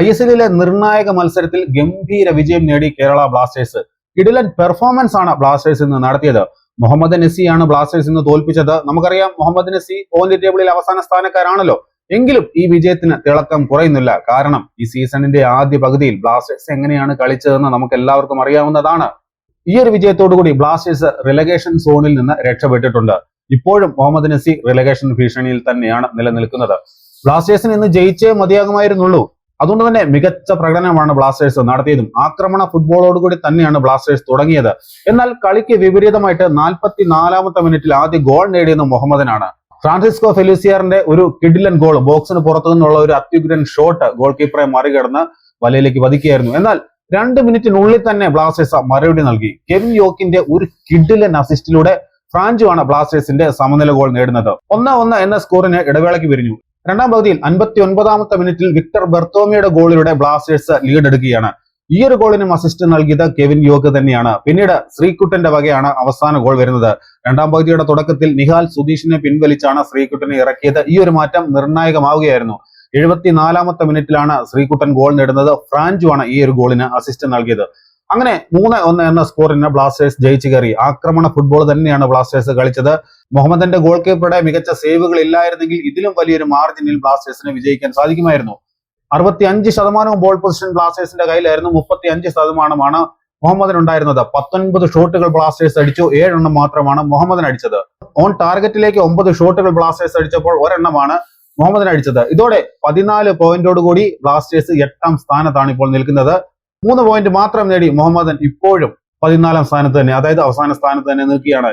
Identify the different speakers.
Speaker 1: ISLിലെ നിർണായക മത്സരത്തിൽ ഗംഭീര വിജയം നേടി കേരള ബ്ലാസ്റ്റേഴ്സ്. കിടിലൻ പെർഫോമൻസ് ആണ് ബ്ലാസ്റ്റേഴ്സ് ഇന്ന് നടത്തിയത്. മുഹമ്മദ് നസിയാണ് ബ്ലാസ്റ്റേഴ്സ് ഇന്ന് തോൽപ്പിച്ചത്. നമുക്കറിയാം മുഹമ്മദ് നസി പോയിന്റ് ടേബിളിൽ അവസാന സ്ഥാനക്കാരാണല്ലോ. എങ്കിലും ഈ വിജയത്തിന് തിളക്കം കുറയുന്നില്ല. കാരണം ഈ സീസണിന്റെ ആദ്യ പകുതിയിൽ ബ്ലാസ്റ്റേഴ്സ് എങ്ങനെയാണ് കളിച്ചതെന്ന് നമുക്ക് എല്ലാവർക്കും അറിയാവുന്നതാണ്. ഈ ഒരു വിജയത്തോടുകൂടി ബ്ലാസ്റ്റേഴ്സ് റിലഗേഷൻ സോണിൽ നിന്ന് രക്ഷപ്പെട്ടിട്ടുണ്ട്. ഇപ്പോഴും മുഹമ്മദ് നസി റിലഗേഷൻ ഭീഷണിയിൽ തന്നെയാണ് നിലനിൽക്കുന്നത്. ബ്ലാസ്റ്റേഴ്സിന് ഇന്ന് ജയിച്ചേ മതിയാകുമായിരുന്നുള്ളൂ. അതുകൊണ്ട് തന്നെ മികച്ച പ്രകടനമാണ് ബ്ലാസ്റ്റേഴ്സ് നടത്തിയതും. ആക്രമണ ഫുട്ബോളോടുകൂടി തന്നെയാണ് ബ്ലാസ്റ്റേഴ്സ് തുടങ്ങിയത്. എന്നാൽ കളിക്ക് വിപരീതമായിട്ട് 44ാമത്തെ മിനിറ്റിൽ ആദ്യ ഗോൾ നേടിയത് മുഹമ്മദനാണ്. ഫ്രാൻസിസ്കോ ഫെലിസിയറിന്റെ ഒരു കിഡിലൻ ഗോൾ, ബോക്സിന് പുറത്തു നിന്നുള്ള ഒരു അത്യുഗ്രൻ ഷോട്ട് ഗോൾ കീപ്പറെ മറികടന്ന് വലയിലേക്ക് പതിക്കുകയായിരുന്നു. എന്നാൽ 2 മിനിറ്റിനുള്ളിൽ തന്നെ ബ്ലാസ്റ്റേഴ്സ് മറുപടി നൽകി. കെവിൻ യോക്കിന്റെ ഒരു കിഡിലൻ അസിസ്റ്റിലൂടെ ഫ്രാഞ്ചു ആണ് ബ്ലാസ്റ്റേഴ്സിന്റെ സമനില ഗോൾ നേടുന്നത്. 1-1 എന്ന സ്കോറിന് ഇടവേളയ്ക്ക് പിരിഞ്ഞു. രണ്ടാം പകുതിയിൽ 59ാമത്തെ മിനിറ്റിൽ വിക്ടർ ബെർത്തോമിയുടെ ഗോളിലൂടെ ബ്ലാസ്റ്റേഴ്സ് ലീഡ് എടുക്കുകയാണ്. ഈ ഒരു ഗോളിനും അസിസ്റ്റ് നൽകിയത് കെവിൻ യോക്ക് തന്നെയാണ്. പിന്നീട് ശ്രീകുട്ടന്റെ വകയാണ് അവസാന ഗോൾ വരുന്നത്. രണ്ടാം പകുതിയുടെ തുടക്കത്തിൽ നിഹാൽ സുധീഷിനെ പിൻവലിച്ചാണ് ശ്രീകുട്ടനെ ഇറക്കിയത്. ഈ ഒരു മാറ്റം നിർണായകമാവുകയായിരുന്നു. 74ാമത്തെ മിനിറ്റിലാണ് ശ്രീകുട്ടൻ ഗോൾ നേടുന്നത്. ഫ്രാഞ്ചു ആണ് ഈ ഒരു ഗോളിന് അസിസ്റ്റ് നൽകിയത്. അങ്ങനെ 3-1 എന്ന സ്കോറിന് ബ്ലാസ്റ്റേഴ്സ് ജയിച്ചു കയറി. ആക്രമണ ഫുട്ബോൾ തന്നെയാണ് ബ്ലാസ്റ്റേഴ്സ് കളിച്ചത്. മുഹമ്മദിന്റെ ഗോൾ കീപ്പറുടെ മികച്ച സേവുകൾ ഇല്ലായിരുന്നെങ്കിൽ ഇതിലും വലിയൊരു മാർജിനിൽ ബ്ലാസ്റ്റേഴ്സിന് വിജയിക്കാൻ സാധിക്കുമായിരുന്നു. 65% ബോൾ പൊസിഷൻ ബ്ലാസ്റ്റേഴ്സിന്റെ കയ്യിലായിരുന്നു. 35% മുഹമ്മദിനുണ്ടായിരുന്നത്. 19 ഷോട്ടുകൾ ബ്ലാസ്റ്റേഴ്സ് അടിച്ചു. 7 എണ്ണം മാത്രമാണ് മുഹമ്മദിന് അടിച്ചത്. ഓൺ ടാർഗറ്റിലേക്ക് 9 ഷോട്ടുകൾ ബ്ലാസ്റ്റേഴ്സ് അടിച്ചപ്പോൾ 1 എണ്ണമാണ് മുഹമ്മദിന് അടിച്ചത്. ഇതോടെ 14 പോയിന്റോടുകൂടി ബ്ലാസ്റ്റേഴ്സ് 8ാം സ്ഥാനത്താണ് ഇപ്പോൾ നിൽക്കുന്നത്. 3 പോയിന്റ് മാത്രം നേടി മുഹമ്മദൻ ഇപ്പോഴും 14ാം സ്ഥാനത്ത് തന്നെ, അതായത് അവസാന സ്ഥാനത്ത് തന്നെ നിൽക്കുകയാണ്.